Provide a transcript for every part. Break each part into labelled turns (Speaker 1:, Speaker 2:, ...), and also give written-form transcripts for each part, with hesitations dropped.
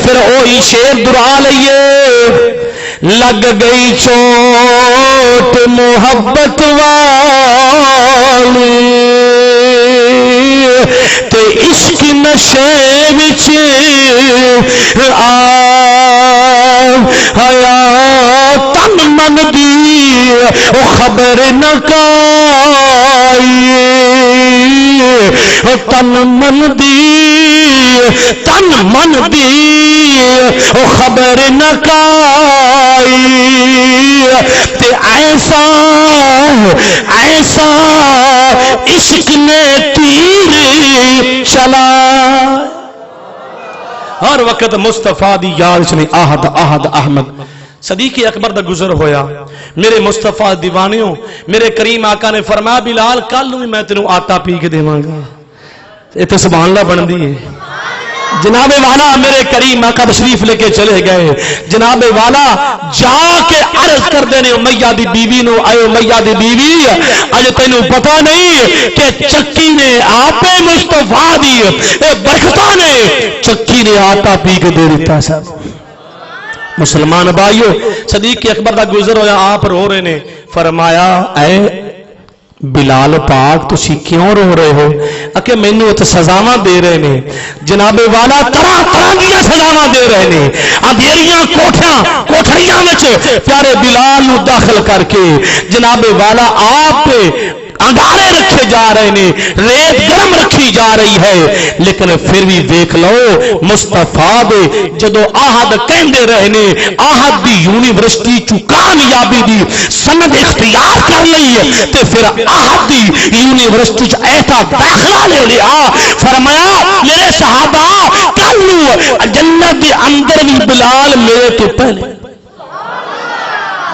Speaker 1: پھر وہی شیر دہرا لئیے لگ گئی چوٹ محبت والی تے عشق نشے وچ آیا تن من دی او خبر نہ کائی تن من دی او خبر نہ کائی تے ایسا عشق نے تیر چلا ہر وقت مصطفیٰ دی یاد چ نہیں احد احمد صدیق اکبر دا گزر ہویا میرے مصطفیٰ دیوانیوں میرے کریم آقا نے فرمایا بلال کل نوں میں تینوں آٹا پی کے دیواں گا تے سبحان اللہ بندی ہے جناب والا میرے کریم آقا تشریف لے کے چلے گئے جناب والا جا کے عرض کر دینے امیہ دی بیوی نو آئے امیہ دی بیوی اج تینوں پتہ نہیں کہ چکی نے آپے مصطفیٰ دی برکتہ نے چکی نے آٹا پی کے دے دیتا صاحب مسلمان بھائیو صدیق اکبر دا گزر ہویا آپ رو رہے نے فرمایا اے بلال پاک تسی کیوں رو رہے ہو کہ مینوں تے سزاواں دے رہے نے جناب والا طرح دیا سزاواں دے رہے نے اندھیریاں کوٹھڑیاں وچ پیارے بلال نو داخل کر کے جناب والا آپ انگارے رکھے جا رہے نے ریت گرم رکھی جا رہی ہے لیکن پھر بھی دیکھ لو مصطفیٰ دے جدو آہد کہندے رہے نے آہد دی یونیورسٹی چو کامیابی دی سند اختیار کر لئی تے پھر آہد دی یونیورسٹی چو ایسا داخلہ لے لیا فرمایا میرے صحابہ کلو جنت دے اندر بھی بلال میرے تو پہلے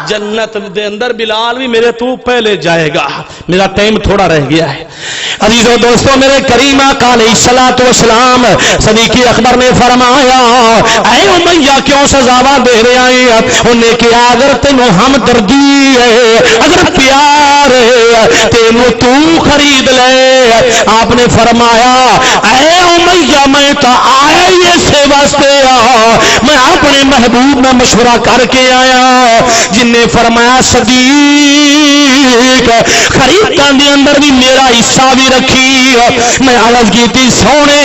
Speaker 1: جنت دے اندر بلال بھی میرے تو پہلے جائے گا میرا ٹائم تھوڑا رہ گیا ہے عزیزو دوستو میرے کریم آقا علیہ السلام صدیق اکبر نے فرمایا اے امیہ کیوں سزاواں دے رہے آئے انہیں کیا اگر تینوں ہم دردی ہے اگر پیار ہے تینوں تو خرید لے آپ نے فرمایا اے امیہ میں تا آیا یہ سے واسطے میں اپنے محبوب میں مشورہ کر کے آیا جن نے فرمایا صدیق خریدان دے اندر بھی میرا حصہ بھی رکھی میں عرض کی تھی سونے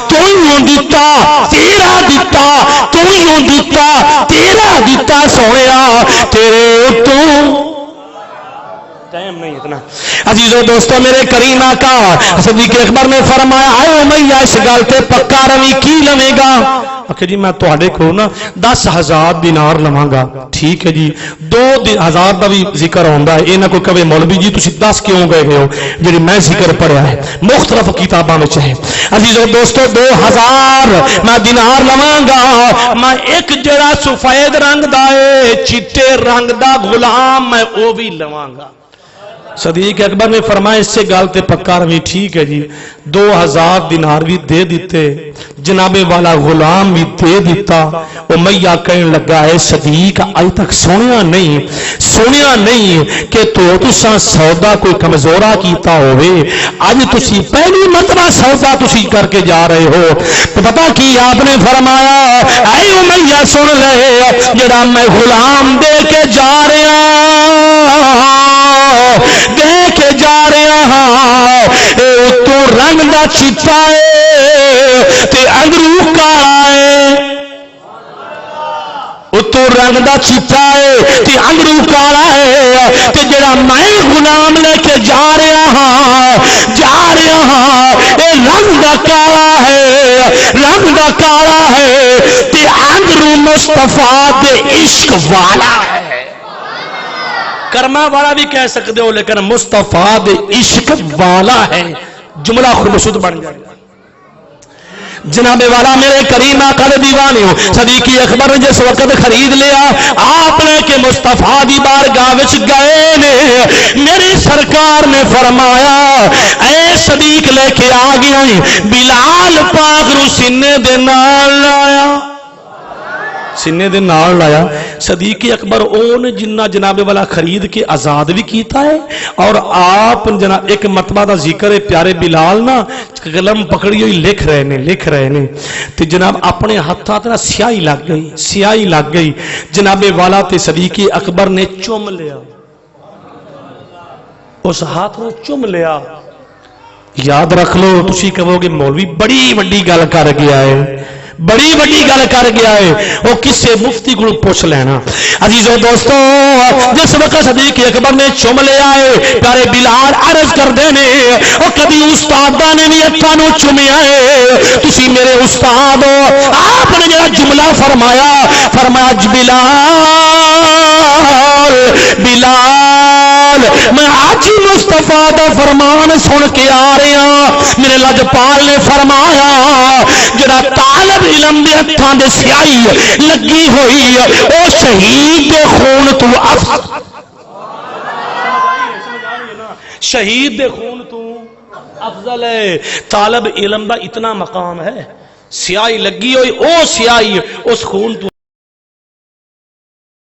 Speaker 1: تو یوں دیتا تیرا دیتا تو یوں دیتا تیرا دیتا سونے تیرے تو ٹائم نہیں اتنا عزیزو دوستو میرے کریم آقا صدیق اکبر نے فرمایا اے امیہ اس گل تے پکا روی کی لوے گا کہ جی میں تواڈے کو نا 10,000 دینار لواں گا ٹھیک ہے جی 2,000 دا بھی ذکر ہوندا ہے اے نہ کوئی کہے مولوی جی تسی 10 کیوں گئے ہو جڑی میں ذکر پڑھیا ہے مختلف کتاباں وچ ہے عزیزو دوستو 2,000 میں دینار لواں گا میں ایک جڑا سفید رنگ دا ہے چٹے رنگ دا غلام میں او بھی لواں گا صدیق اکبر نے فرمایا اس سے گالتے پکا روی ٹھیک ہے جی 2,000 دینار بھی دے دیتے جناب والا غلام بھی دے دیتا امیہ کہنے لگا ہے صدیق آج تک سنیا نہیں کہ تو تساں سودا کوئی کمزورا کیتا ہوئے آج تسی پہلی مرتبہ سودا تسی کر کے جا رہے ہو پتہ کی آپ نے فرمایا اے امیہ سن لے جڑا میں غلام دے کے جا رہا دے کے جا رہا تو رنگ دا چٹا ہے تے اندرو کالا ہے تو رنگ دا چٹا ہے تے اندرو کالا ہے تے جڑا میں غلام لے کے جا رہا اے رنگ دا کالا ہے تے اندرو مصطفیٰ دے عشق والا ہے کرما والا بھی کہہ سکتے ہو لیکن مصطفیٰ دے عشق والا ہے جملہ خلوصت بن جائے جناب والا میرے کریم آقا دے دیوانے ہو صدیق اکبر نے جس وقت خرید لیا آپ نے کہ مصطفیٰ دی بارگاہ وچ گئے نے میری سرکار نے فرمایا اے صدیق لے کے آ گیا بلال پاک رو سینے دے نال لایا سینے دے نال لایا صدیق اکبر اون جنہ جناب والا خرید کے آزاد بھی کیتا ہے اور آپ جناب ایک مرتبہ دا ذکر ہے پیارے بلال نا قلم پکڑی ہوئی لکھ رہے نے تے جناب اپنے ہاتھاں تے سیاہی لگ گئی جناب والا تے صدیق اکبر نے چوم لیا اس ہاتھ نے چوم لیا یاد رکھ لو تسی کہو گے مولوی بڑی وڈی گل کر گیا ہے بڑی بڑی گل کر گیا ہے وہ کسے مفتی کو پوچھ لینا عزیزو دوستو جس وقت صدیق اکبر نے چوم لیا ہے پیارے بلال عرض کر دینے اور کبھی استادہ نے بھی اتھانو چومیا ہے تسی میرے استاد ہو آپ نے جڑا جملہ فرمایا بلال میں آج ہی مصطفیٰ دا فرمان سن کے آ رہا میرے لجپال نے فرمایا جڑا طالب علم دے ہتھاں دے سیاہی لگی ہوئی او شہید دے خون تو شہید دے خون تو افضل ہے طالب علم دا اتنا مقام ہے سیاہی لگی ہوئی او سیاہی اس خون تو